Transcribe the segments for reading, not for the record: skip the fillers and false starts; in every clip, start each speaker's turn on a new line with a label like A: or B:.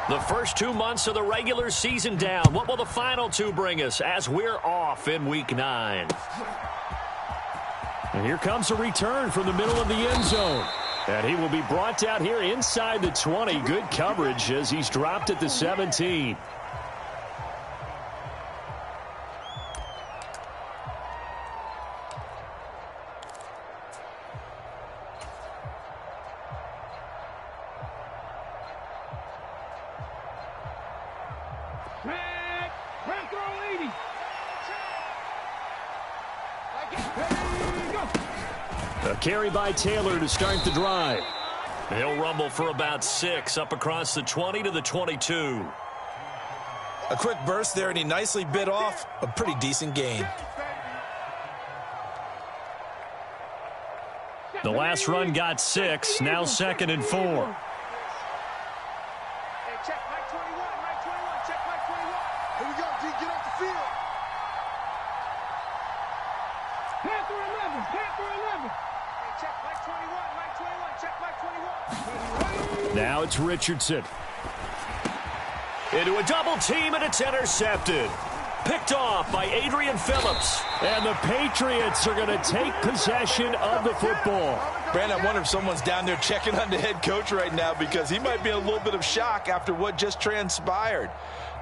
A: The first 2 months of the regular season down. What will the final two bring us as we're off in Week 9?
B: And here comes a return from the middle of the end zone. And he will be brought down here inside the 20. Good coverage as he's dropped at the 17. A carry by Taylor to start the drive.
A: He'll rumble for about 6 up across the 20 to the 22.
C: A quick burst there, and he nicely bit off a pretty decent gain.
B: The last run got 6, now 2nd and 4. Now it's Richardson.
A: Into a double team, and it's intercepted. Picked off by Adrian Phillips.
B: And the Patriots are going to take possession of the football.
C: Brandon, I wonder if someone's down there checking on the head coach right now, because he might be in a little bit of shock after what just transpired.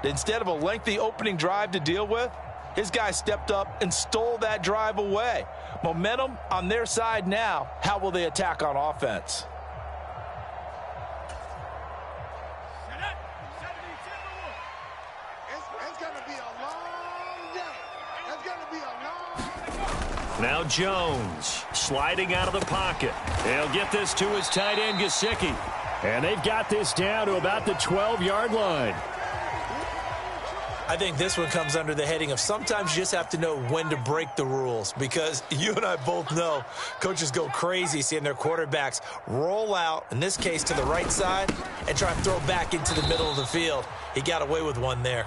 C: Instead of a lengthy opening drive to deal with, his guy stepped up and stole that drive away. Momentum on their side now. How will they attack on offense?
A: Now Jones sliding out of the pocket. He'll get this to his tight end, Gesicki.
B: And they've got this down to about the 12-yard line.
C: I think this one comes under the heading of sometimes you just have to know when to break the rules, because you and I both know coaches go crazy seeing their quarterbacks roll out, in this case to the right side, and try and throw back into the middle of the field. He got away with one there.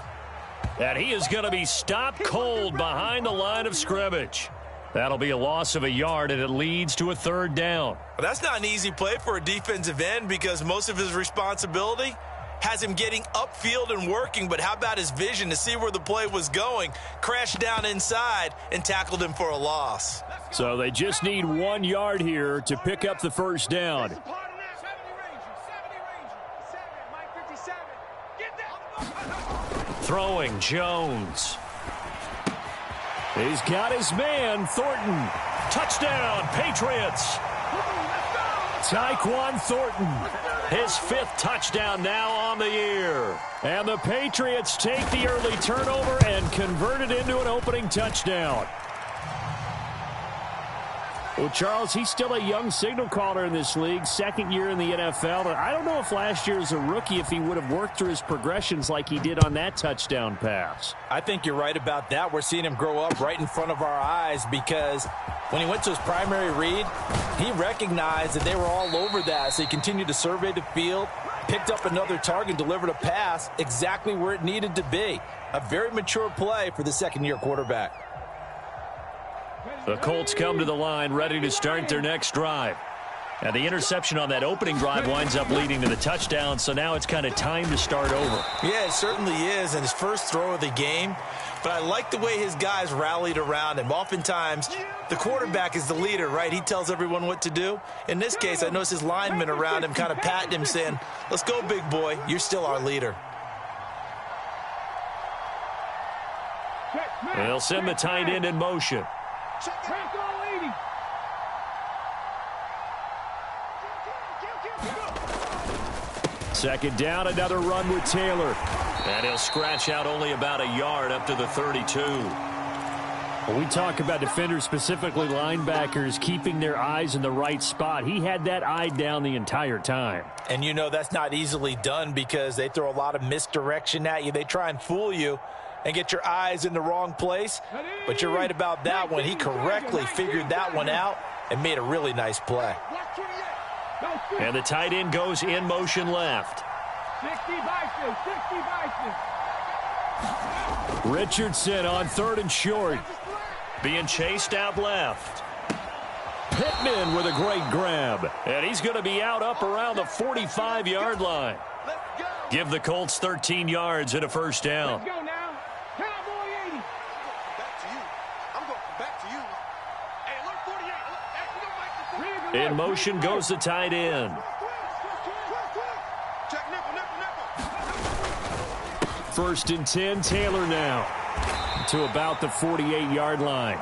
A: And he is going to be stopped cold behind the line of scrimmage. That'll be a loss of a yard, and it leads to a 3rd down.
C: Well, that's not an easy play for a defensive end, because most of his responsibility has him getting upfield and working, but how about his vision to see where the play was going? Crashed down inside and tackled him for a loss.
B: So they just need 1 yard here to pick up the 1st down.
A: Throwing Jones.
B: He's got his man, Thornton.
A: Touchdown, Patriots.
B: Tyquan Thornton.
A: His 5th touchdown now on the year.
B: And the Patriots take the early turnover and convert it into an opening touchdown. Well, Charles, he's still a young signal caller in this league, 2nd year in the NFL. I don't know if last year as a rookie, if he would have worked through his progressions like he did on that touchdown pass.
C: I think you're right about that. We're seeing him grow up right in front of our eyes, because when he went to his primary read, he recognized that they were all over that. So he continued to survey the field, picked up another target, delivered a pass exactly where it needed to be. A very mature play for the 2nd-year quarterback.
A: The Colts come to the line ready to start their next drive. And the interception on that opening drive winds up leading to the touchdown, so now it's kind of time to start over.
C: Yeah, it certainly is, and his first throw of the game. But I like the way his guys rallied around him. Oftentimes, the quarterback is the leader, right? He tells everyone what to do. In this case, I noticed his linemen around him kind of patting him, saying, "Let's go, big boy. You're still our leader."
A: They'll send the tight end in motion.
B: Second down, another run with Taylor.
A: And he'll scratch out only about a yard up to the 32.
B: When we talk about defenders, specifically linebackers, keeping their eyes in the right spot, he had that eye down the entire time.
C: And you know that's not easily done, because they throw a lot of misdirection at you. They try and fool you and get your eyes in the wrong place. But you're right about that one. He correctly figured that one out and made a really nice play.
A: And the tight end goes in motion left.
B: Richardson on 3rd and short.
A: Being chased out left.
B: Pittman with a great grab.
A: And he's going to be out up around the 45-yard line. give the Colts 13 yards and a first down.
D: Let's go now. Cowboy 80.
E: Back to you. I'm going back to you. Hey, look, 48. Look, hey, we don't make the 40.
A: In motion goes the tight end.
E: Check nipple.
B: 1st and 10, Taylor now to about the 48-yard line.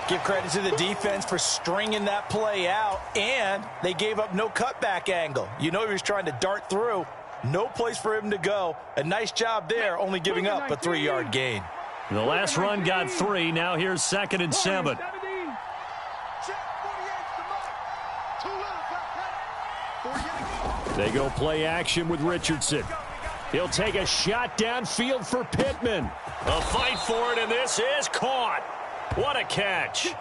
C: Give credit to the defense for stringing that play out, and they gave up no cutback angle. You know he was trying to dart through. No place for him to go. A nice job there, only giving up a 3-yard gain.
A: The last run got 3. Now here's 2nd and 7.
E: Check 48 the mark. 2 little. 48.
B: They go play action with Richardson. He'll take a shot downfield for Pittman.
A: A fight for it, and this is caught. What a catch.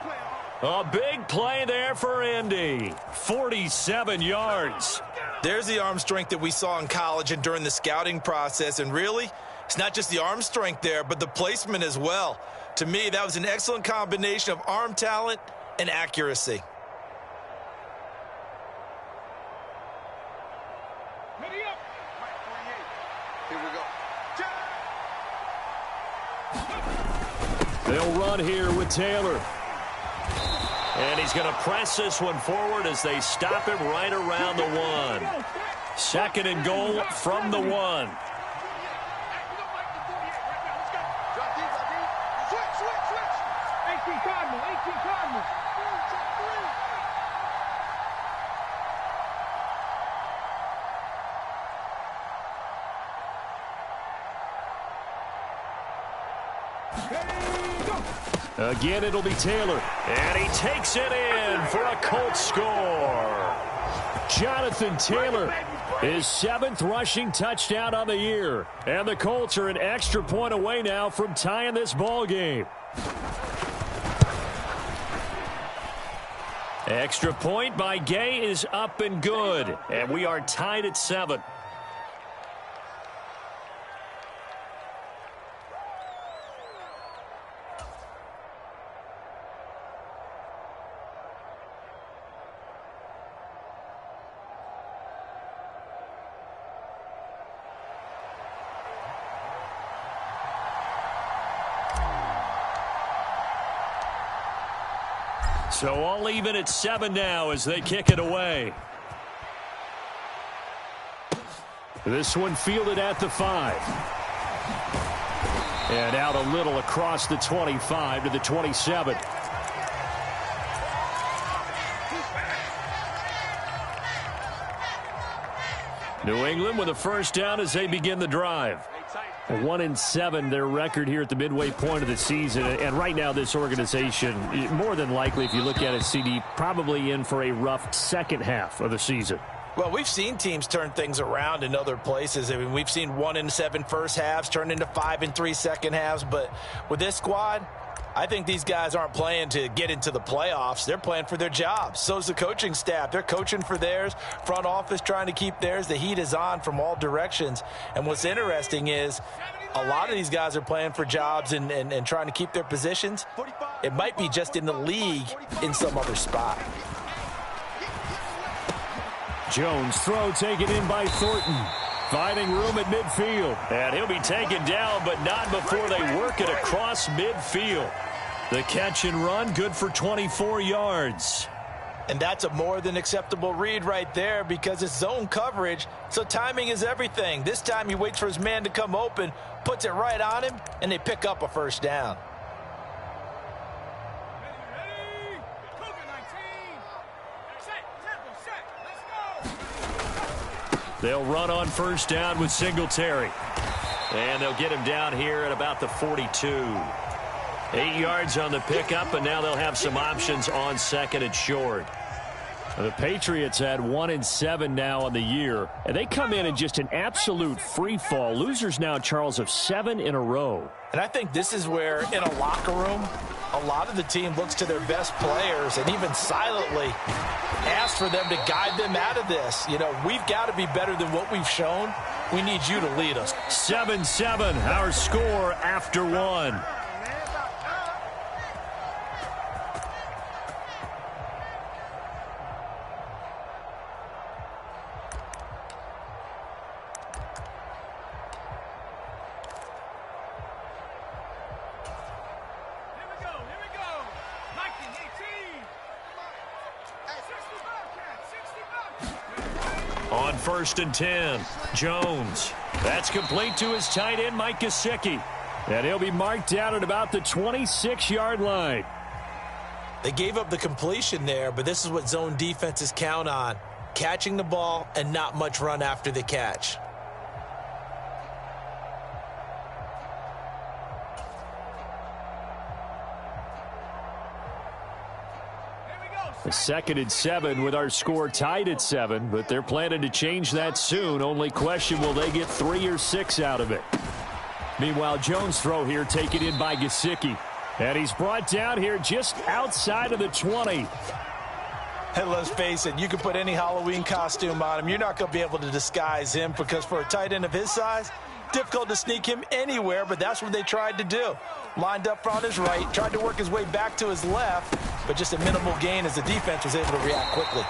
A: A big play there for Indy. 47 yards.
C: There's the arm strength that we saw in college and during the scouting process. And really, it's not just the arm strength there, but the placement as well. To me, that was an excellent combination of arm talent and accuracy.
E: Ready up. Right, 48. Here we go.
B: They'll run here with Taylor.
A: And he's going to press this one forward as they stop him right around the 1. 2nd and goal from the 1.
E: We don't make the 48 right now. Let's go. Drop these. Switch.
D: 18 Cardinal. 18 Cardinal.
E: Check 3.
B: Again, it'll be Taylor.
A: And he takes it in for a Colts score.
B: Jonathan Taylor, his 7th rushing touchdown on the year. And the Colts are an extra point away now from tying this ball game.
A: Extra point by Gay is up and good. And we are tied at 7. So all even at 7 now as they kick it away.
B: This one fielded at the 5. And out a little across the 25 to the 27. New England with a first down as they begin the drive. 1-7 their record here at the midway point of the season. And right now this organization, more than likely if you look at it, CD, probably in for a rough second half of the season.
C: Well, we've seen teams turn things around in other places. I mean, we've seen 1-7 first halves turn into 5-3 second halves. But with this squad, I think these guys aren't playing to get into the playoffs. They're playing for their jobs. So's the coaching staff. They're coaching for theirs. Front office trying to keep theirs. The heat is on from all directions. And what's interesting is a lot of these guys are playing for jobs and trying to keep their positions. It might be just in the league in some other spot.
B: Jones throw taken in by Thornton. Finding room at midfield.
A: And he'll be taken down, but not before they work it across midfield. The catch and run, good for 24 yards.
C: And that's a more than acceptable read right there because it's zone coverage, so timing is everything. This time he waits for his man to come open, puts it right on him, and they pick up a first down.
A: They'll run on first down with Singletary. And they'll get him down here at about the 42. 8 yards on the pickup, and now they'll have some options on 2nd and short.
B: The Patriots had 1-7 now on the year, and they come in just an absolute free fall. Losers now, Charles, of 7 in a row.
C: And I think this is where, in a locker room, a lot of the team looks to their best players and even silently asks for them to guide them out of this. You know, we've got to be better than what we've shown. We need you to lead us.
A: 7-7, our score after 1. first and 10. Jones. That's complete to his tight end, Mike Gesicki. And he'll be marked down at about the 26-yard line.
C: They gave up the completion there, but this is what zone defenses count on. Catching the ball and not much run after the catch.
B: A 2nd and 7 with our score tied at 7, but they're planning to change that soon. Only question, will they get 3 or 6 out of it? Meanwhile, Jones' throw here taken in by Gesicki. And he's brought down here just outside of the 20.
C: Hey, let's face it, you can put any Halloween costume on him. You're not going to be able to disguise him because for a tight end of his size, difficult to sneak him anywhere, but that's what they tried to do. Lined up on his right, tried to work his way back to his left, but just a minimal gain as the defense was able to react quickly.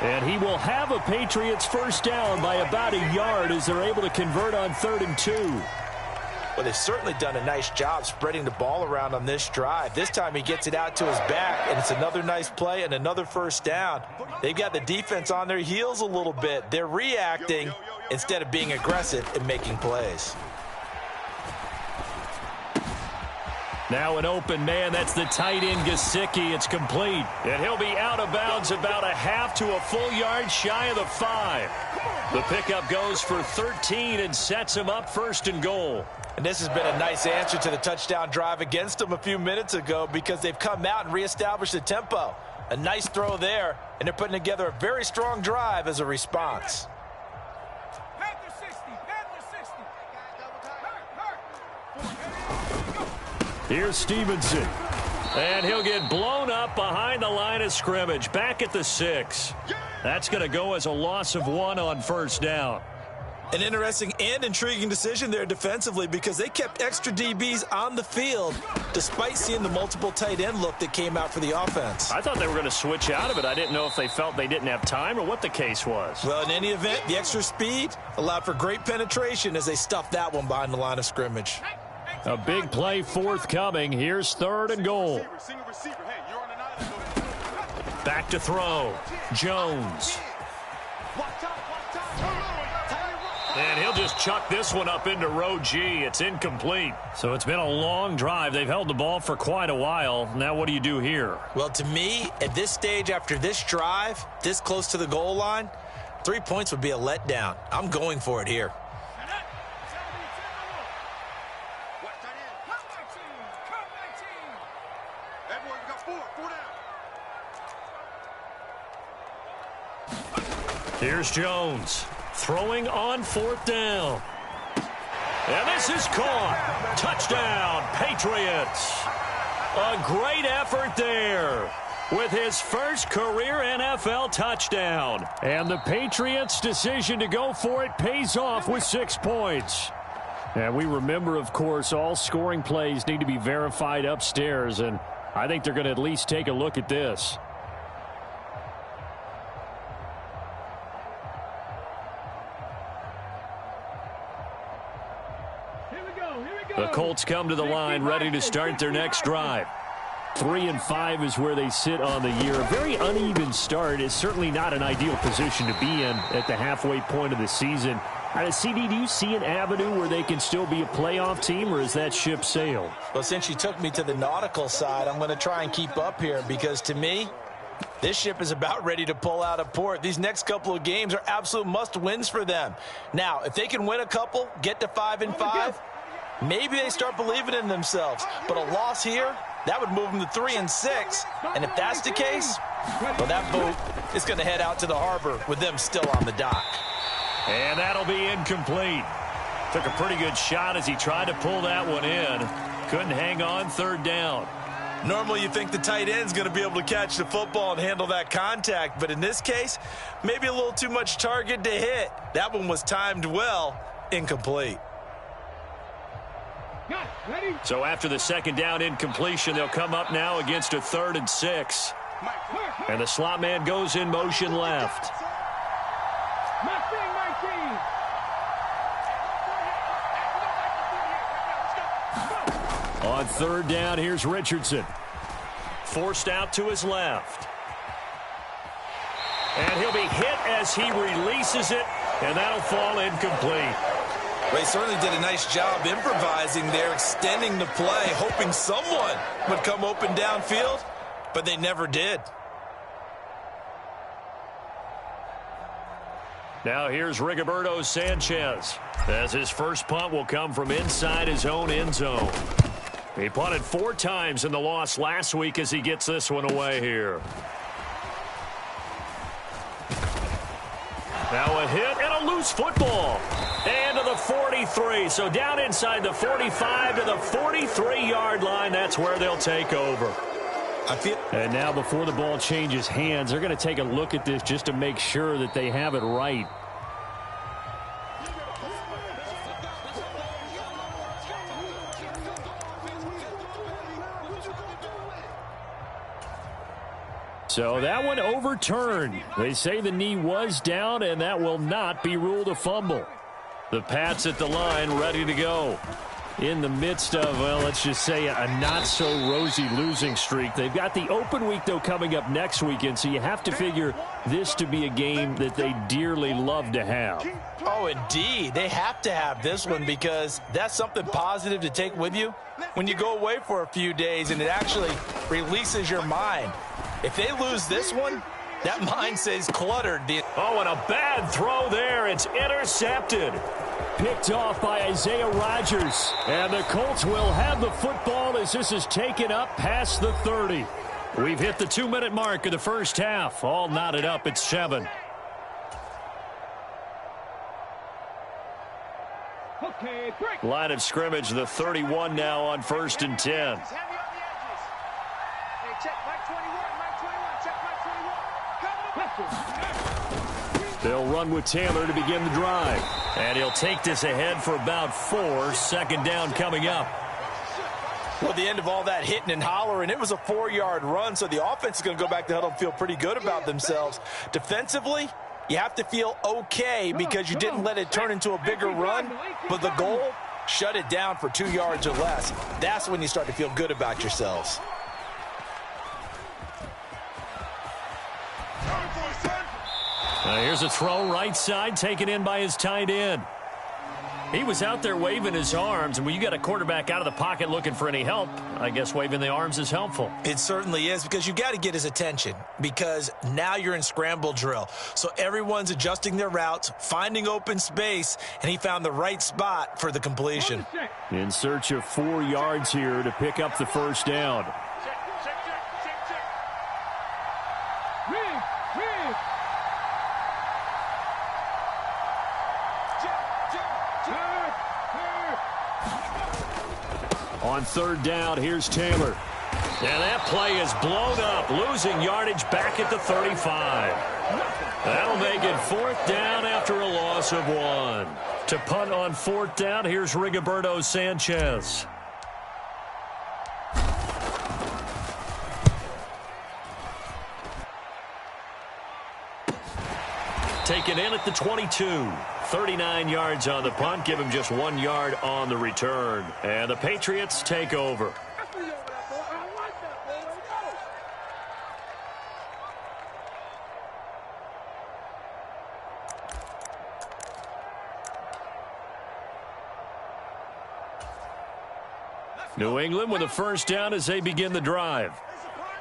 B: And he will have a Patriots first down by about a yard as they're able to convert on 3rd and 2.
C: Well, they've certainly done a nice job spreading the ball around on this drive. This time he gets it out to his back, and it's another nice play and another first down. They've got the defense on their heels a little bit. They're reacting instead of being aggressive and making plays.
A: Now an open man. That's the tight end, Gesicki. It's complete. And he'll be out of bounds about a half to a full yard shy of the 5. The pickup goes for 13 and sets him up 1st and goal.
C: And this has been a nice answer to the touchdown drive against them a few minutes ago because they've come out and reestablished the tempo. A nice throw there, and they're putting together a very strong drive as a response.
B: Here's Stevenson.
A: And he'll get blown up behind the line of scrimmage, back at the 6. That's going to go as a loss of 1 on 1st down.
C: An interesting and intriguing decision there defensively because they kept extra DBs on the field despite seeing the multiple tight end look that came out for the offense.
A: I thought they were going to switch out of it. I didn't know if they felt they didn't have time or what the case was.
C: Well, in any event, the extra speed allowed for great penetration as they stuffed that one behind the line of scrimmage.
B: A big play forthcoming. Here's 3rd and goal.
A: Back to throw. Jones. And he'll just chuck this one up into row G. It's incomplete. So it's been a long drive. They've held the ball for quite a while. Now what do you do here?
C: Well, to me, at this stage after this drive, this close to the goal line, 3 points would be a letdown. I'm going for it here.
A: Here's Jones. Throwing on 4th down. And this is caught. Touchdown, Patriots. A great effort there with his first career NFL touchdown.
B: And the Patriots' decision to go for it pays off with 6 points. And we remember, of course, all scoring plays need to be verified upstairs, and I think they're going to at least take a look at this.
A: The Colts come to the line ready to start their next drive.
B: 3 and 5 is where they sit on the year. A very uneven start. Is certainly not an ideal position to be in at the halfway point of the season. CD, do you see an avenue where they can still be a playoff team, or is that ship sailed?
C: Well, since you took me to the nautical side, I'm going to try and keep up here because to me, this ship is about ready to pull out of port. These next couple of games are absolute must-wins for them. Now, if they can win a couple, get to 5 and 5, maybe they start believing in themselves. But a loss here, that would move them to 3 and 6. And if that's the case, well, that boat is going to head out to the harbor with them still on the dock.
A: And that'll be incomplete. Took a pretty good shot as he tried to pull that one in. Couldn't hang on 3rd down.
C: Normally you think the tight end's going to be able to catch the football and handle that contact. But in this case, maybe a little too much target to hit. That one was timed well, incomplete.
A: So after the 2nd down incompletion, they'll come up now against a 3rd and 6. And the slot man goes in motion left.
B: On 3rd down, here's Richardson.
A: Forced out to his left. And he'll be hit as he releases it And that'll fall incomplete.
C: Well, he certainly did a nice job improvising there, extending the play, hoping someone would come open downfield, but they never did.
A: Now here's Rigoberto Sanchez, as his first punt will come from inside his own end zone. He punted 4 times in the loss last week as he gets this one away here. Now a hit and a loose football. And to the 43. So down inside the 45 to the 43-yard line. That's where they'll take over.
B: And now before the ball changes hands, they're going to take a look at this just to make sure that they have it right. So that one overturned. They say the knee was down, and that will not be ruled a fumble. The Pats at the line ready to go. In the midst of, well, let's just say a not-so-rosy losing streak. They've got the open week, though, coming up next weekend, so you have to figure this to be a game that they dearly love to have.
C: Oh, indeed. They have to have this one because that's something positive to take with you when you go away for a few days, and it actually releases your mind. If they lose this one, that mind stays cluttered.
A: Oh, and a bad throw there. It's intercepted.
B: Picked off by Isaiah Rodgers. And the Colts will have the football as this is taken up past the 30.
A: We've hit the 2-minute mark of the first half. All knotted up at 7.
D: Okay, break.
A: Line of scrimmage, the 31 now on 1st and 10.
B: They'll run with Taylor to begin the drive.
A: And he'll take this ahead for about 4. 2nd down coming up.
C: Well, the end of all that hitting and hollering, it was a 4-yard run, so the offense is going to go back to huddle and feel pretty good about themselves. Defensively, you have to feel okay because you didn't let it turn into a bigger run, but the goal, shut it down for 2 yards or less. That's when you start to feel good about yourselves.
A: Here's a throw right side taken in by his tight end. He was out there waving his arms, and when you got a quarterback out of the pocket looking for any help, I guess waving the arms is helpful.
C: It certainly is because you got to get his attention because now you're in scramble drill. So everyone's adjusting their routes, finding open space, and he found the right spot for the completion.
B: In search of 4 yards here to pick up the first down. On 3rd down, here's Taylor.
A: And that play is blown up, losing yardage back at the 35. That'll make it 4th down after a loss of 1. To punt on 4th down, here's Rigoberto Sanchez. Taken in at the 22. 39 yards on the punt. Give him just 1 yard on the return. And the Patriots take over. New England with a first down as they begin the drive.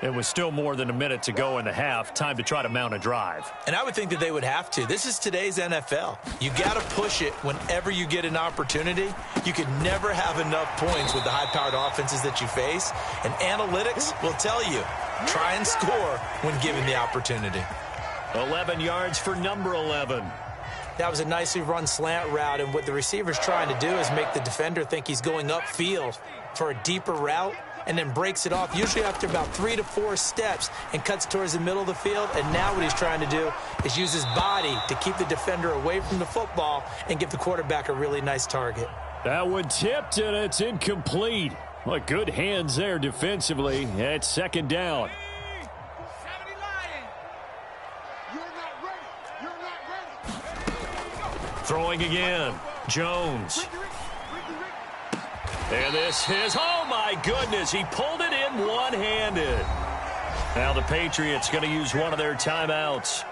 A: It was still more than a minute to go in the half. Time to try to mount a drive.
C: And I would think that they would have to. This is today's NFL. You got to push it whenever you get an opportunity. You can never have enough points with the high-powered offenses that you face. And analytics will tell you, try and score when given the opportunity.
A: 11 yards for number 11.
C: That was a nicely run slant route, and what the receiver's trying to do is make the defender think he's going upfield for a deeper route, and then breaks it off, usually after about 3 to 4 steps, and cuts towards the middle of the field. And now what he's trying to do is use his body to keep the defender away from the football and give the quarterback a really nice target.
B: That one tipped, and it's incomplete. Well, good hands there defensively at 2nd down.
A: Throwing again. Jones. And this is, oh my goodness, he pulled it in one-handed. Now the Patriots going to use one of their timeouts.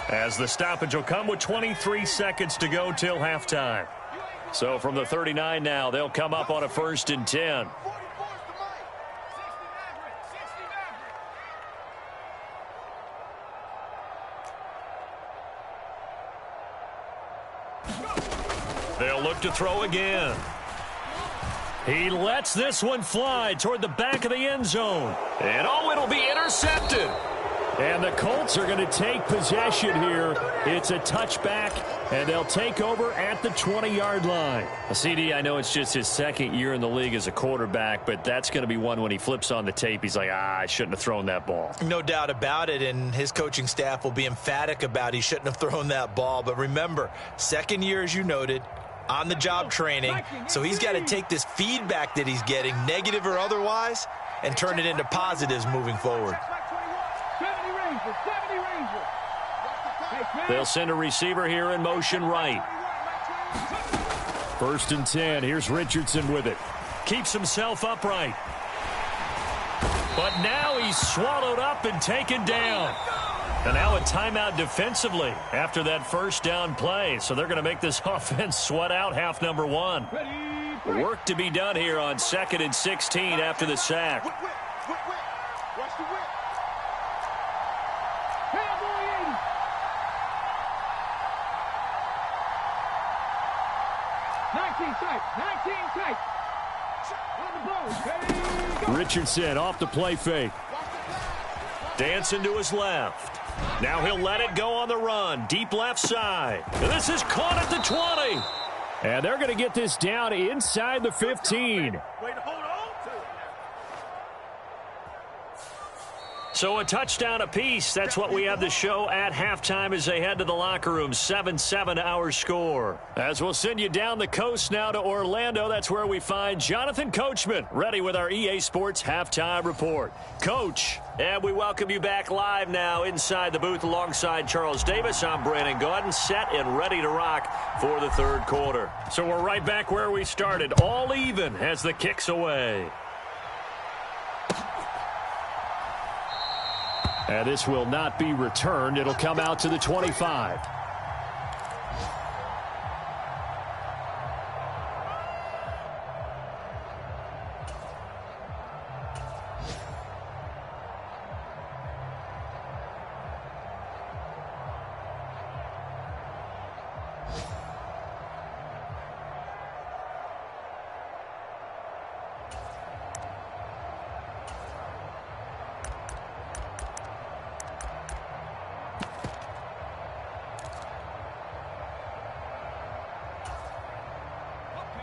A: As the stoppage will come with 23 seconds to go till halftime. So from the 39 now, they'll come up on a 1st and 10. They'll look to throw again. He lets this one fly toward the back of the end zone. And oh, it'll be intercepted. And the Colts are going to take possession here. It's a touchback, and they'll take over at the 20-yard line. CD, I know it's just his 2nd year in the league as a quarterback, but that's going to be one when he flips on the tape. He's like, I shouldn't have thrown that ball.
C: No doubt about it, and his coaching staff will be emphatic about he shouldn't have thrown that ball. But remember, 2nd year, as you noted, on-the-job training, so he's got to take this feedback that he's getting, negative or otherwise, and turn it into positives moving forward.
A: They'll send a receiver here in motion right.
B: 1st and 10. Here's Richardson with it.
A: Keeps himself upright. But now he's swallowed up and taken down. And now a timeout defensively after that 1st down play. So they're going to make this offense sweat out half number 1. Work to be done here on 2nd and 16 after the sack.
E: Watch the whip.
D: 19 tight. On the ball.
B: Richardson off the play fake.
A: Dancing to his left. Now he'll let it go on the run. Deep left side. And this is caught at the 20.
B: And they're going to get this down inside the 15.
A: So a touchdown apiece. That's what we have to show at halftime as they head to the locker room. 7-7 our score. As we'll send you down the coast now to Orlando. That's where we find Jonathan Coachman ready with our EA Sports halftime report. Coach, and we welcome you back live now inside the booth alongside Charles Davis. I'm Brandon Gaudin, set and ready to rock for the 3rd quarter. So we're right back where we started. All even as the kick's away.
B: And this will not be returned. It'll come out to the 25.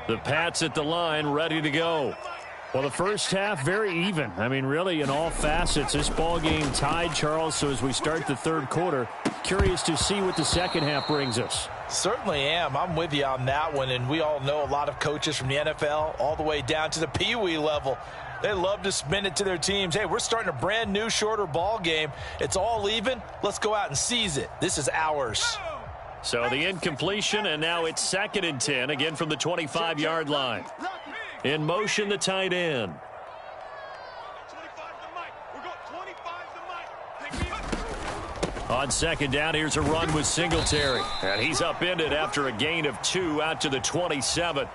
A: The Pats at the line, ready to go.
B: Well, the first half, very even. I mean, really, in all facets, this ball game tied, Charles. So as we start the 3rd quarter, curious to see what the second half brings us.
C: Certainly am. I'm with you on that one. And we all know a lot of coaches from the NFL all the way down to the Pee Wee level. They love to spin it to their teams. Hey, we're starting a brand new, shorter ball game. It's all even. Let's go out and seize it. This is ours.
A: So the incompletion, and now it's 2nd and 10, again from the 25-yard line. In motion, the tight end. On 2nd down, here's a run with Singletary. And he's upended after a gain of 2 out to the 27.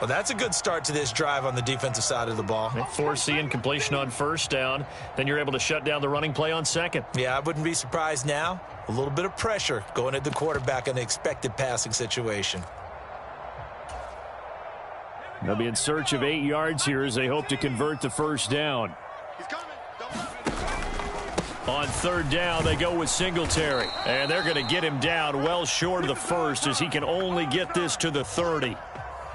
C: Well, that's a good start to this drive on the defensive side of the ball.
A: Force the incompletion on 1st down. Then you're able to shut down the running play on 2nd.
C: Yeah, I wouldn't be surprised now. A little bit of pressure going at the quarterback in the expected passing situation.
B: They'll be in search of 8 yards here as they hope to convert the 1st down.
A: On 3rd down, they go with Singletary. And they're going to get him down well short of the 1st as he can only get this to the 30.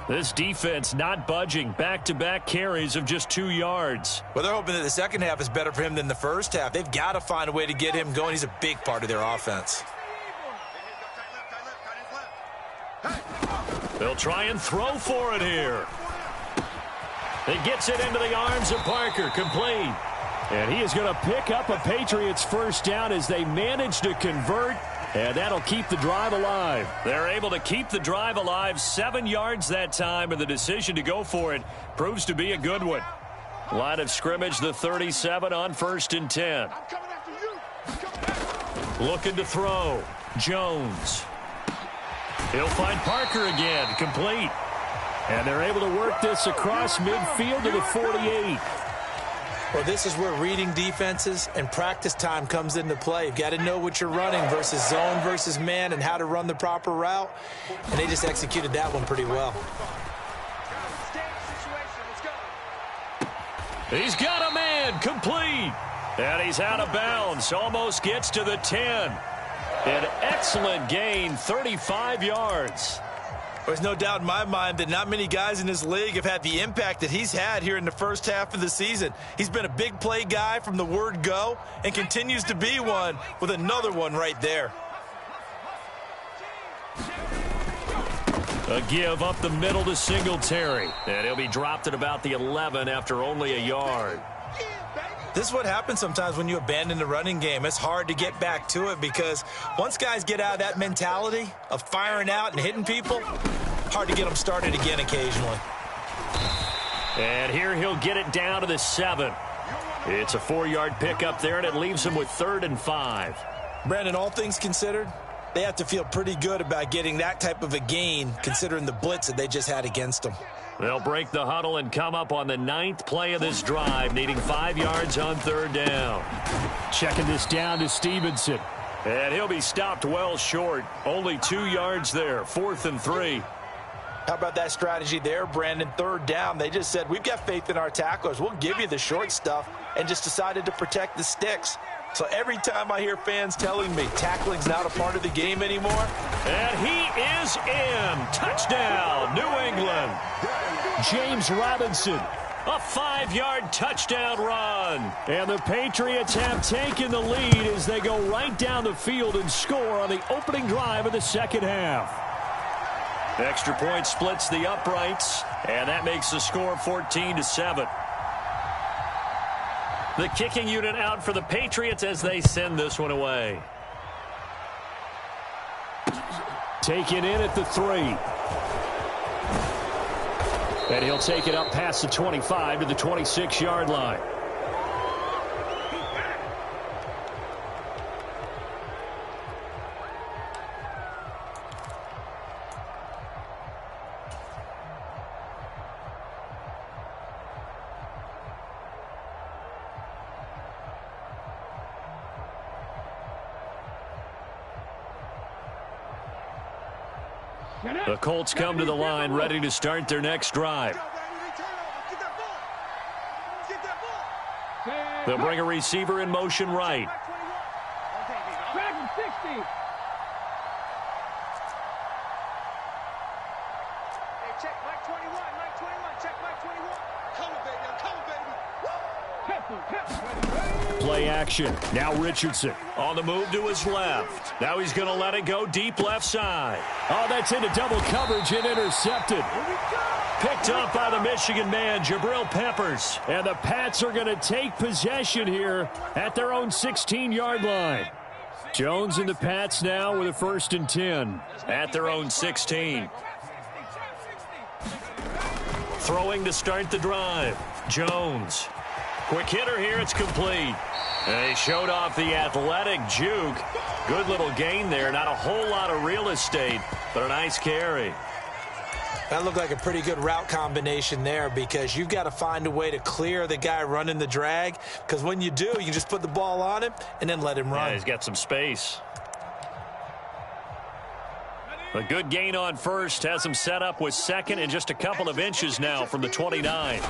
A: This defense not budging. Back-to-back carries of just 2 yards.
C: Well, they're hoping that the second half is better for him than the first half. They've got to find a way to get him going. He's a big part of their offense.
A: They'll try and throw for it here. He gets it into the arms of Parker. Complete.
B: And he is going to pick up a Patriots 1st down as they manage to convert. And that'll keep the drive alive.
A: They're able to keep the drive alive. 7 yards that time, and the decision to go for it proves to be a good one. Line of scrimmage, the 37 on 1st and 10. Looking to throw. Jones. He'll find Parker again. Complete.
B: And they're able to work this across midfield to the 48.
C: Well, this is where reading defenses and practice time comes into play. You've got to know what you're running versus zone versus man and how to run the proper route. And they just executed that one pretty well.
A: He's got a man. Complete. And he's out of bounds. Almost gets to the 10. An excellent gain, 35 yards.
C: There's no doubt in my mind that not many guys in this league have had the impact that he's had here in the first half of the season. He's been a big play guy from the word go and continues to be one with another one right there.
A: A give up the middle to Singletary. And he'll be dropped at about the 11 after only a yard.
C: This is what happens sometimes when you abandon the running game. It's hard to get back to it because once guys get out of that mentality of firing out and hitting people, hard to get them started again occasionally.
A: And here he'll get it down to the 7. It's a 4-yard pickup there, and it leaves him with 3rd and 5.
C: Brandon, all things considered, they have to feel pretty good about getting that type of a gain considering the blitz that they just had against them.
A: They'll break the huddle and come up on the 9th play of this drive, needing 5 yards on 3rd down.
B: Checking this down to Stevenson.
A: And he'll be stopped well short. Only 2 yards there, 4th and 3.
C: How about that strategy there, Brandon? 3rd down. They just said, we've got faith in our tacklers. We'll give you the short stuff, and just decided to protect the sticks. So every time I hear fans telling me tackling's not a part of the game anymore.
A: And he is in. Touchdown, New England.
B: James Robinson.
A: A 5-yard touchdown run.
B: And the Patriots have taken the lead as they go right down the field and score on the opening drive of the second half.
A: Extra point splits the uprights, and that makes the score 14-7. The kicking unit out for the Patriots as they send this one away.
B: Taken in at the 3. And he'll take it up past the 25 to the 26-yard line.
A: The Colts come to the line, ready to start their next drive. They'll bring a receiver in motion right.
B: Play action. Now Richardson.
A: On the move to his left. Now he's going to let it go deep left side.
B: Oh, that's into double coverage and intercepted.
A: Picked up by the Michigan man, Jabril Peppers.
B: And the Pats are going to take possession here at their own 16-yard line. Jones and the Pats now with a 1st and 10.
A: At their own 16. Throwing to start the drive. Jones. Quick hitter here, it's complete. And he showed off the athletic juke. Good little gain there. Not a whole lot of real estate, but a nice carry.
C: That looked like a pretty good route combination there because you've got to find a way to clear the guy running the drag, because when you do, you can just put the ball on him and then let him run.
A: Yeah, he's got some space. A good gain on 1st. Has him set up with 2nd and just a couple of inches now from the 29.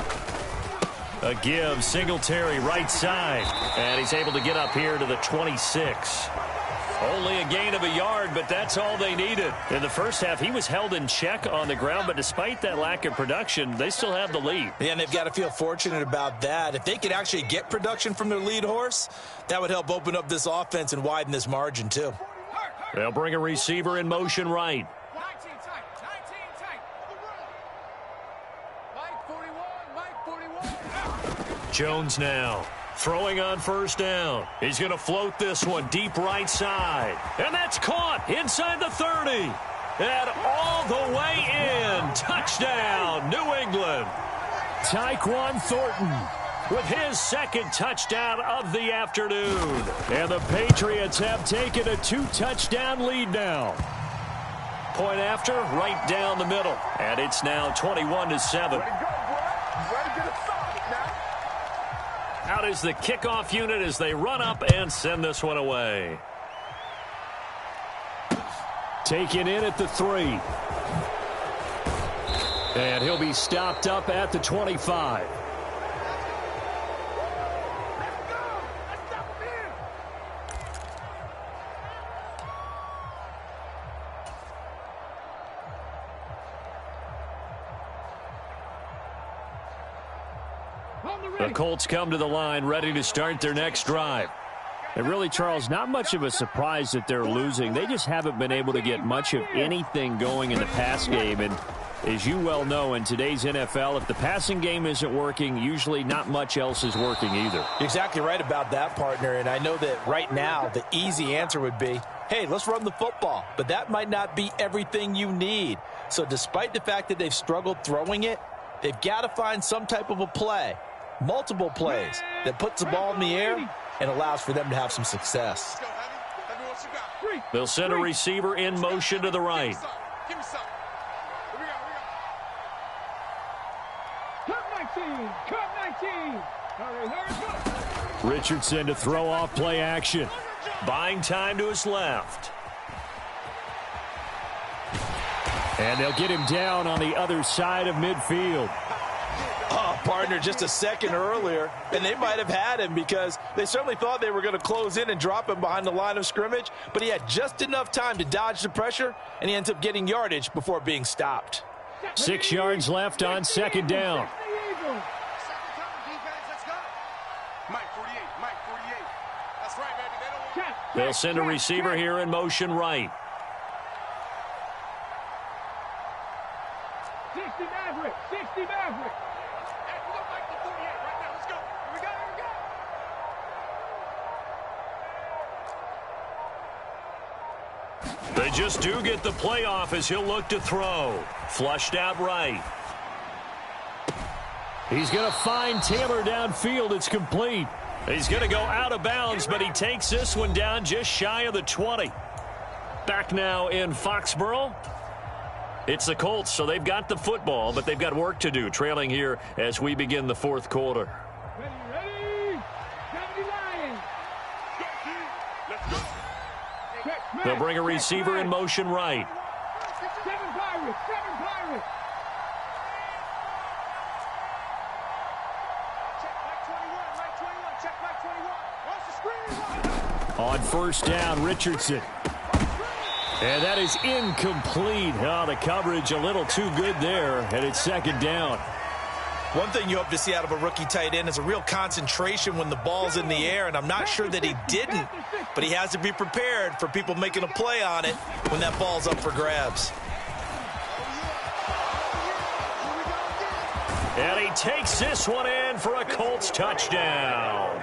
A: A give, Singletary right side. And he's able to get up here to the 26. Only a gain of a yard, but that's all they needed. In the first half, he was held in check on the ground, but despite that lack of production, they still have the lead.
C: Yeah, and they've got to feel fortunate about that. If they could actually get production from their lead horse, that would help open up this offense and widen this margin too.
A: They'll bring a receiver in motion right. Jones now throwing on 1st down. He's going to float this one deep right side. And that's caught inside the 30. And all the way in. Touchdown, New England.
B: Tyquan Thornton.
A: with his second touchdown of the afternoon.
B: And the Patriots have taken a 2-touchdown lead now.
A: Point after, right down the middle. And it's now 21-7. Out is the kickoff unit as they run up and send this one away.
B: Taken in at the 3. And he'll be stopped up at the 25.
A: The Colts come to the line ready to start their next drive.
B: And really, Charles, not much of a surprise that they're losing. They just haven't been able to get much of anything going in the pass game. And as you well know, in today's NFL, if the passing game isn't working, usually not much else is working either.
C: You're exactly right about that, partner. And I know that right now the easy answer would be, hey, let's run the football. But that might not be everything you need. So despite the fact that they've struggled throwing it, they've got to find some type of a play, multiple plays, that puts the ball in the air and allows for them to have some success.
A: They'll send a receiver in motion to the right.
B: Richardson to throw off play action.
A: Buying time to his left.
B: And they'll get him down on the other side of midfield.
C: Oh, partner, just a second earlier, and they might have had him because they certainly thought they were going to close in and drop him behind the line of scrimmage, but he had just enough time to dodge the pressure, and he ends up getting yardage before being stopped.
B: 6 yards left on second down.
A: They'll send a receiver here in motion right.
D: 60 Maverick, 60 Maverick.
A: They just do get the play off as he'll look to throw. Flushed out right.
B: He's going to find Taylor downfield. It's complete.
A: He's going to go out of bounds, but he takes this one down just shy of the 20. Back now in Foxborough. It's the Colts, so they've got the football, but they've got work to do, trailing here as we begin the fourth quarter.
D: Ready. Lions.
A: They'll bring a receiver in motion right.
D: 7 Pirates, 7 Pirates. Check back 21, Check back 21.
B: On first down, Richardson. And that is incomplete. Oh, the coverage a little too good there, and it's second down.
C: One thing you hope to see out of a rookie tight end is a real concentration when the ball's in the air, and I'm not sure that he didn't, but he has to be prepared for people making a play on it when that ball's up for grabs.
A: And he takes this one in for a Colts touchdown.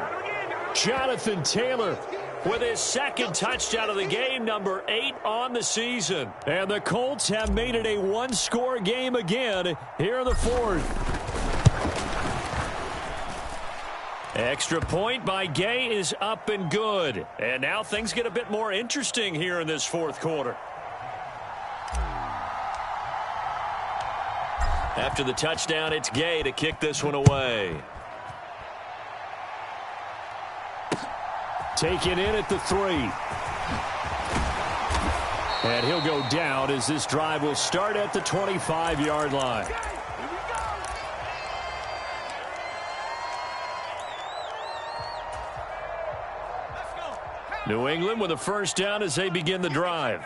B: Jonathan Taylor
A: with his second touchdown of the game, number 8 on the season.
B: And the Colts have made it a one-score game again here in the fourth.
A: Extra point by Gay is up and good. And now things get a bit more interesting here in this fourth quarter. After the touchdown, it's Gay to kick this one away.
B: Taken in at the 3. And he'll go down as this drive will start at the 25-yard line.
A: New England with a first down as they begin the drive.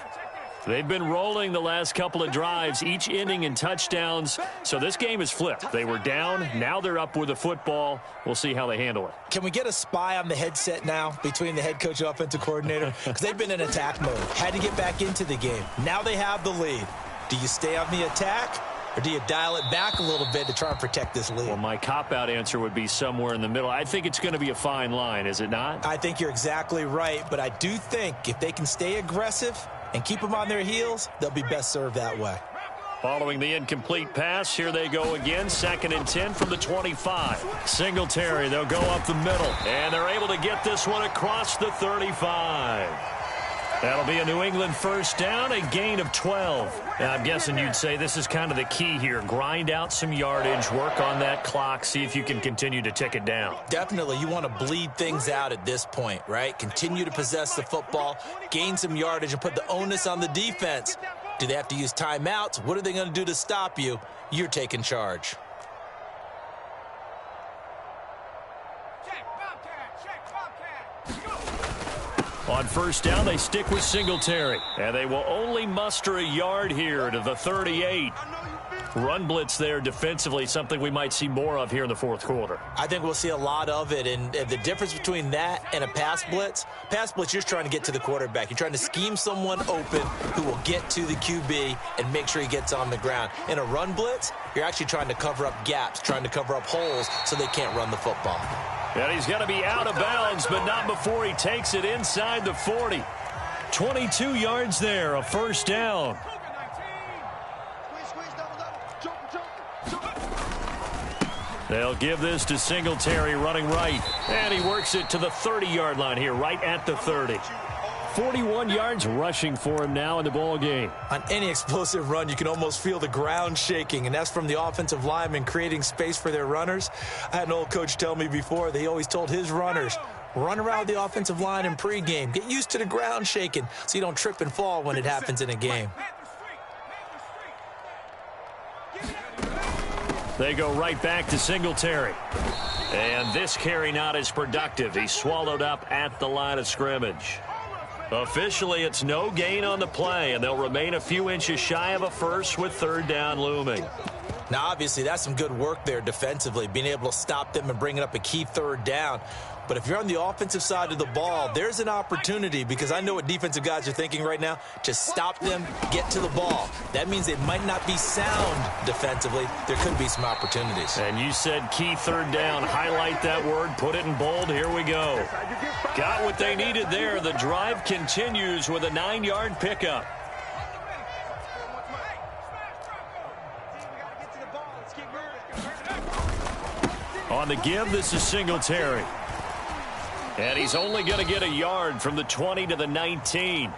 A: They've been rolling the last couple of drives, each inning in touchdowns. So this game is flipped. They were down. Now they're up with the football. We'll see how they handle it.
C: Can we get a spy on the headset now between the head coach and offensive coordinator? Because they've been in attack mode. Had to get back into the game. Now they have the lead. Do you stay on the attack, or do you dial it back a little bit to try and protect this lead?
A: Well, my cop-out answer would be somewhere in the middle. I think it's going to be a fine line, is it not?
C: I think you're exactly right, but I do think if they can stay aggressive and keep them on their heels, they'll be best served that way.
B: Following the incomplete pass, here they go again. 2nd and 10 from the 25. Singletary, they'll go up the middle. And they're able to get this one across the 35. That'll be a New England first down, a gain of 12. Now, I'm guessing you'd say this is kind of the key here. Grind out some yardage, work on that clock, see if you can continue to tick it down.
C: Definitely, you want to bleed things out at this point, right? Continue to possess the football, gain some yardage, and put the onus on the defense. Do they have to use timeouts? What are they going to do to stop you? You're taking charge.
B: On first down, they stick with Singletary. And they will only muster a yard here to the 38. Run blitz there defensively, something we might see more of here in the fourth quarter.
C: I think we'll see a lot of it, and the difference between that and a pass blitz, you're just trying to get to the quarterback. You're trying to scheme someone open who will get to the QB and make sure he gets on the ground. In a run blitz, you're actually trying to cover up gaps, trying to cover up holes so they can't run the football.
B: And he's going to be out of bounds, but not before he takes it inside the 40. 22 yards there, a first down. They'll give this to Singletary running right. And he works it to the 30-yard line here, right at the 30. 41 yards rushing for him now in the ball game.
C: On any explosive run, you can almost feel the ground shaking, and that's from the offensive linemen creating space for their runners. I had an old coach tell me before, they always told his runners, run around the offensive line in pregame. Get used to the ground shaking so you don't trip and fall when it happens in a game.
B: They go right back to Singletary. And this carry not as productive. He's swallowed up at the line of scrimmage. Officially, it's no gain on the play, and they'll remain a few inches shy of a first with third down looming.
C: Now, obviously, that's some good work there defensively, being able to stop them and bringing up a key third down. But if you're on the offensive side of the ball, there's an opportunity, because I know what defensive guys are thinking right now, to stop them, get to the ball. That means they might not be sound defensively. There could be some opportunities.
B: And you said key third down. Highlight that word, put it in bold. Here we go. Got what they needed there. The drive continues with a 9-yard pickup. On the give, this is Singletary. And he's only going to get a yard from the 20 to the 19.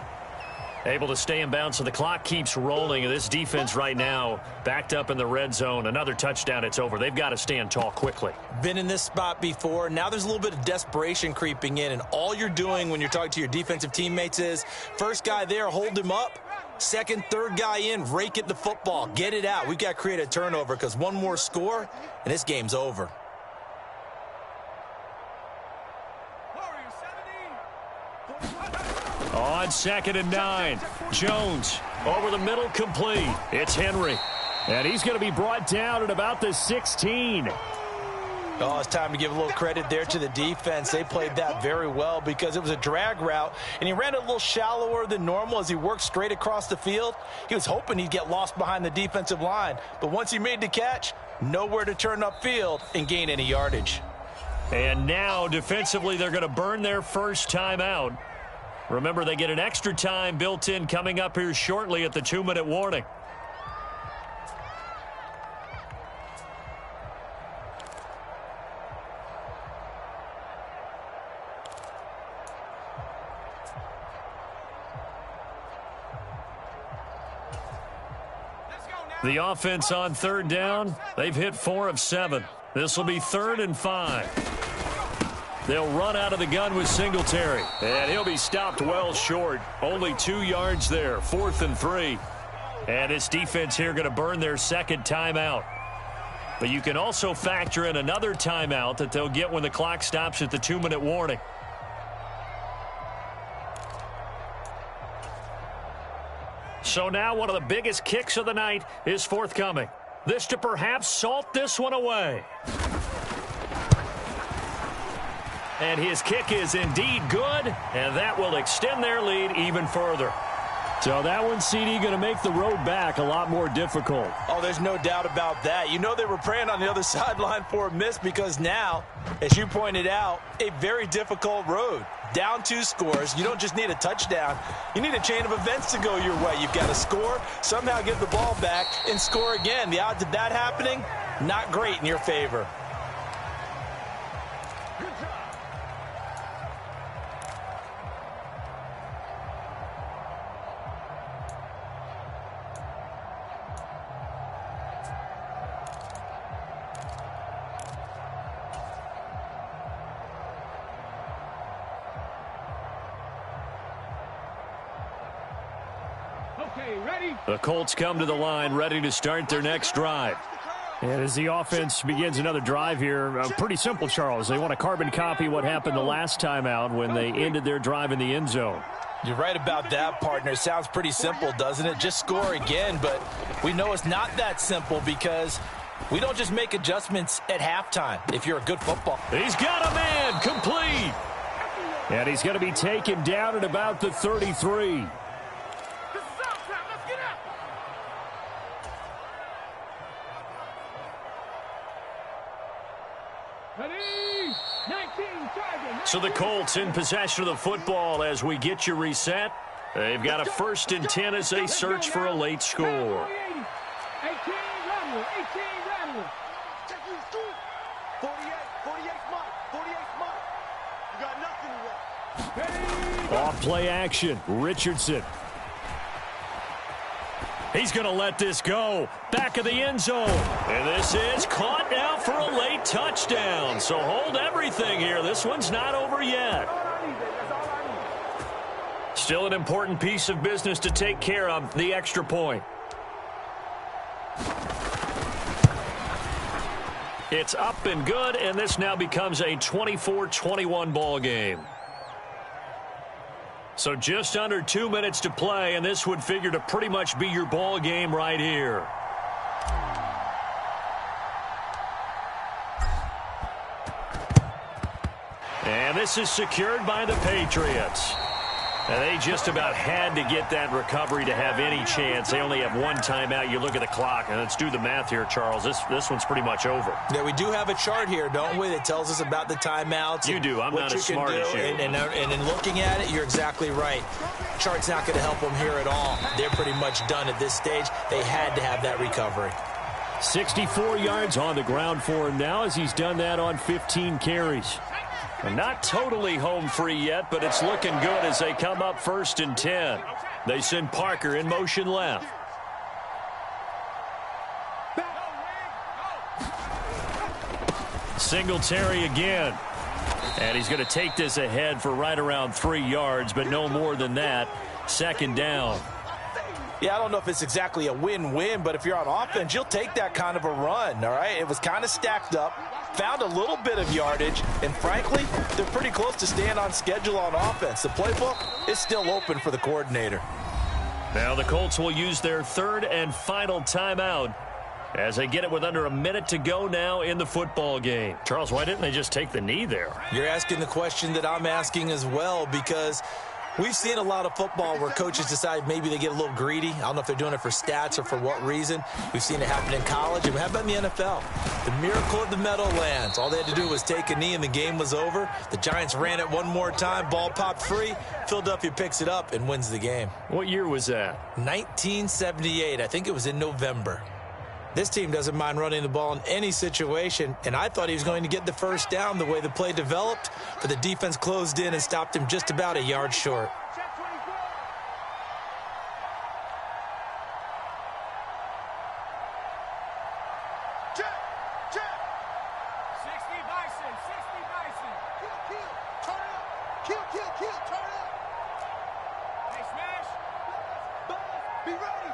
B: Able to stay in bounds, so the clock keeps rolling. And this defense right now backed up in the red zone. Another touchdown, it's over. They've got to stand tall quickly.
C: Been in this spot before. Now there's a little bit of desperation creeping in. And all you're doing when you're talking to your defensive teammates is, first guy there, hold him up. Second, third guy in, rake at the football. Get it out. We've got to create a turnover, because one more score, and this game's over.
B: On 2nd and 9, Jones over the middle, complete. It's Henry, and he's going to be brought down at about the 16.
C: Oh, it's time to give a little credit there to the defense. They played that very well, because it was a drag route, and he ran a little shallower than normal as he worked straight across the field. He was hoping he'd get lost behind the defensive line, but once he made the catch, nowhere to turn upfield and gain any yardage.
B: And now, defensively, they're going to burn their first timeout. Remember, they get an extra time built in coming up here shortly at the 2-minute warning. The offense on third down, they've hit 4 of 7. This will be 3rd and 5. They'll run out of the gun with Singletary, and he'll be stopped well short. Only 2 yards there, 4th and 3. And this defense here going to burn their second timeout. But you can also factor in another timeout that they'll get when the clock stops at the 2-minute warning. So now one of the biggest kicks of the night is forthcoming. This to perhaps salt this one away. And his kick is indeed good, and that will extend their lead even further. So that one, CD, going to make the road back a lot more difficult.
C: Oh, there's no doubt about that. You know they were praying on the other sideline for a miss because now, as you pointed out, a very difficult road. Down 2 scores. You don't just need a touchdown. You need a chain of events to go your way. You've got to score, somehow get the ball back, and score again. The odds of that happening, not great in your favor.
D: Okay, ready?
B: The Colts come to the line, ready to start their next drive. And as the offense begins another drive here, pretty simple, Charles. They want to carbon copy what happened the last time out when they ended their drive in the end zone.
C: You're right about that, partner. Sounds pretty simple, doesn't it? Just score again, but we know it's not that simple because we don't just make adjustments at halftime if you're a good football.
B: He's got a man, complete. And he's going to be taken down at about the 33. So the Colts in possession of the football as we get you reset. They've got a 1st and 10 as they search for a late score.
D: 18 Rattler. 18 Rattler.
E: 48 smart. You got nothing left.
B: Off play action. Richardson. He's going to let this go. Back of the end zone. And this is caught now for a late touchdown. So hold everything here. This one's not over yet. Still an important piece of business to take care of, the extra point. It's up and good, and this now becomes a 24-21 ball game. So just under 2 minutes to play, and this would figure to pretty much be your ball game right here. And this is secured by the Patriots. And they just about had to get that recovery to have any chance. They only have one timeout. You look at the clock, and let's do the math here, Charles. This one's pretty much over.
C: Yeah, we do have a chart here, don't we, that tells us about the timeouts.
B: You do. I'm not as smart as you.
C: And in looking at it, you're exactly right. Chart's not going to help them here at all. They're pretty much done at this stage. They had to have that recovery.
B: 64 yards on the ground for him now as he's done that on 15 carries. Not totally home free yet, but it's looking good as they come up 1st and 10. They send Parker in motion left. Singletary again. And he's going to take this ahead for right around 3 yards, but no more than that. 2nd down.
C: Yeah, I don't know if it's exactly a win-win, but if you're on offense, you'll take that kind of a run, all right? It was kind of stacked up, found a little bit of yardage, and frankly, they're pretty close to staying on schedule on offense. The playbook is still open for the coordinator.
B: Now the Colts will use their 3rd and final timeout as they get it with under a minute to go now in the football game. Charles, why didn't they just take the knee there?
C: You're asking the question that I'm asking as well, because we've seen a lot of football where coaches decide maybe they get a little greedy. I don't know if they're doing it for stats or for what reason. We've seen it happen in college. And how about in the NFL? The miracle of the Meadowlands. All they had to do was take a knee and the game was over. The Giants ran it one more time. Ball popped free. Philadelphia picks it up and wins the game.
B: What year was that?
C: 1978. I think it was in November. This team doesn't mind running the ball in any situation, and I thought he was going to get the 1st down the way the play developed, but the defense closed in and stopped him just about a yard short.
E: Check. 60 Bison. Kill. Turn it up. Kill. Turn it up. Hey, smash. Be ready.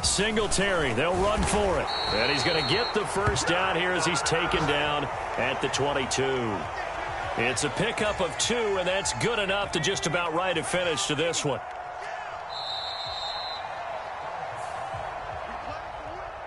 B: Singletary, they'll run for it. And he's going to get the 1st down here as he's taken down at the 22. It's a pickup of 2, and that's good enough to just about write a finish to this one.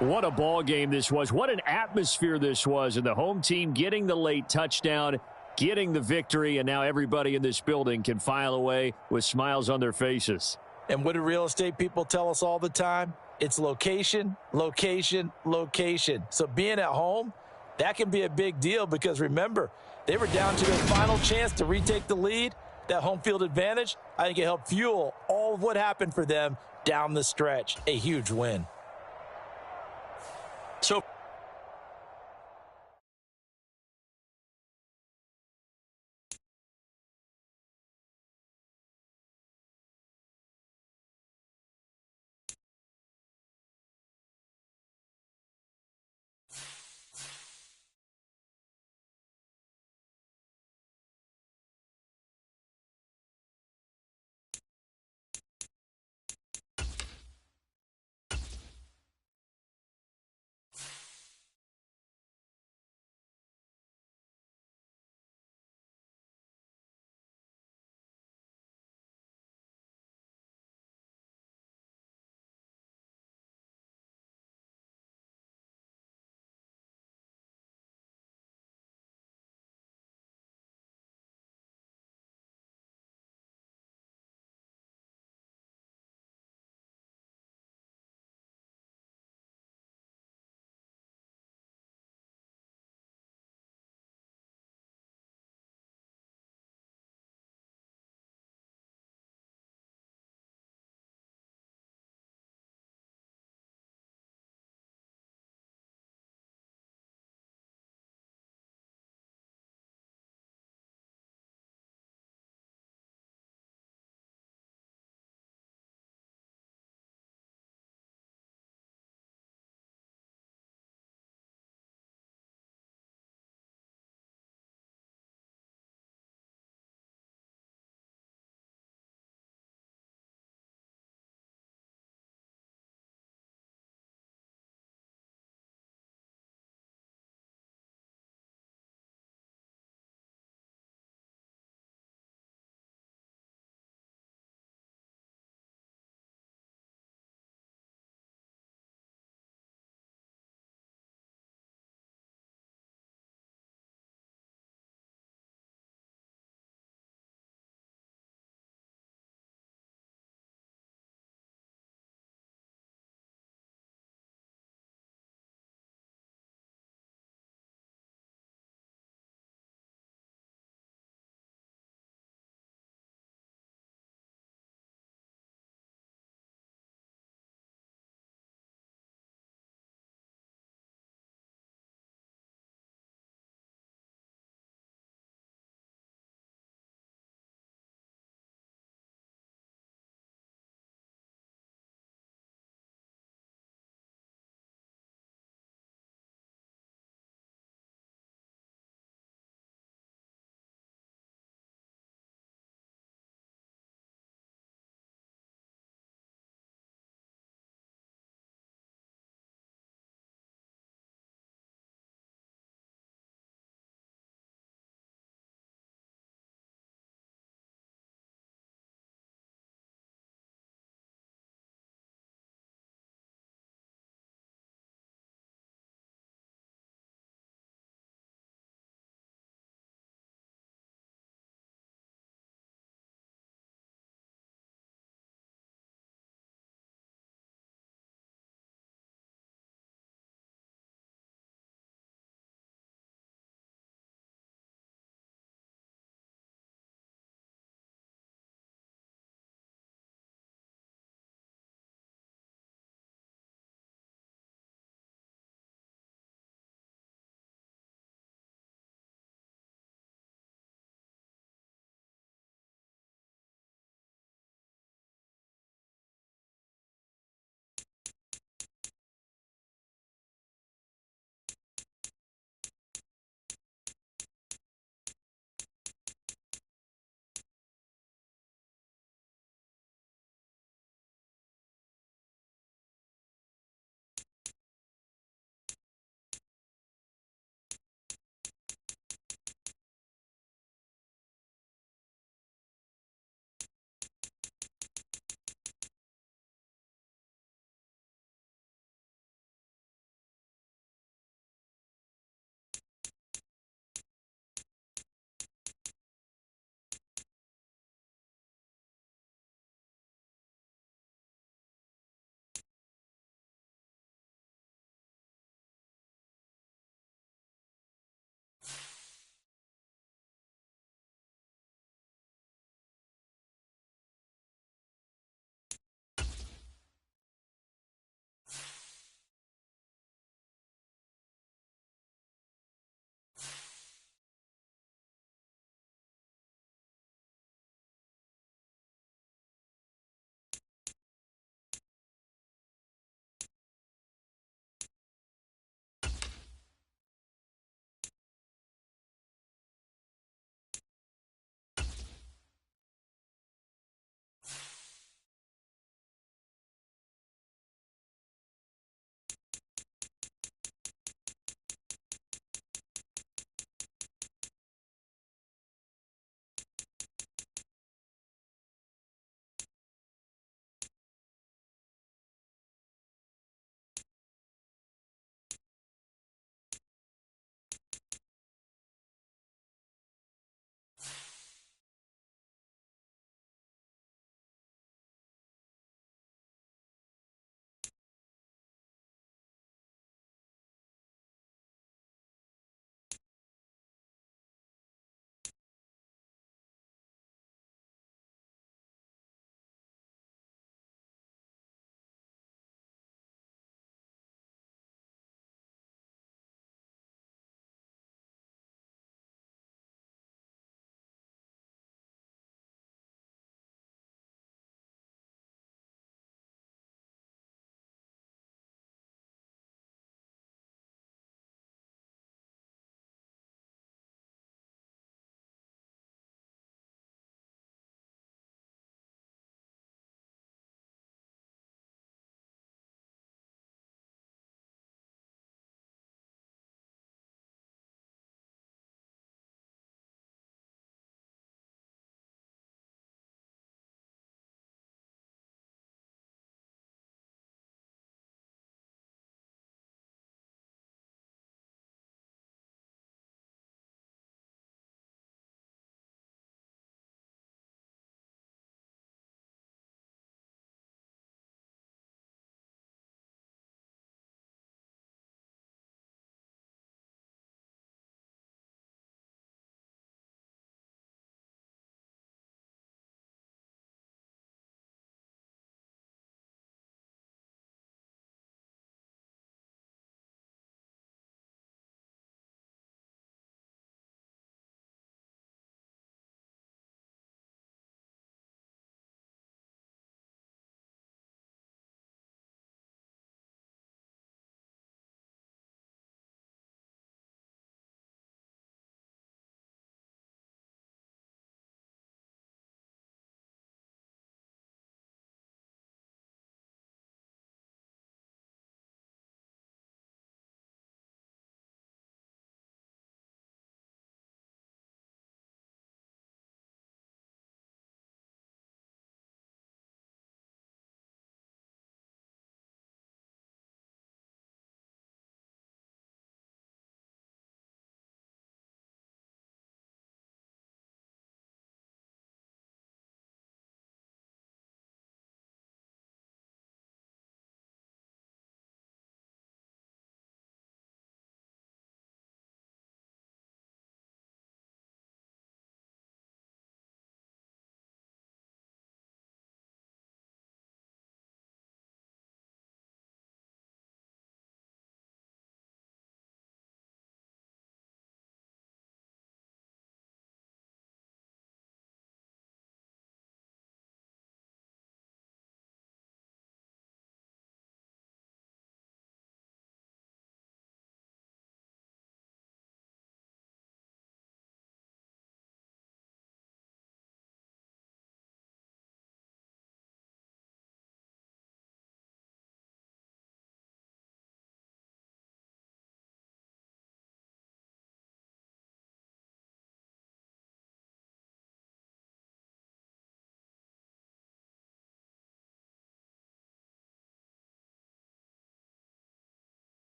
B: What a ball game this was. What an atmosphere this was. And the home team getting the late touchdown getting the victory, and now everybody in this building can file away with smiles on their faces.
C: And what do real estate people tell us all the time? It's location, location, location. So being at home, that can be a big deal because remember, they were down to their final chance to retake the lead. That home field advantage, I think it helped fuel all of what happened for them down the stretch. A huge win.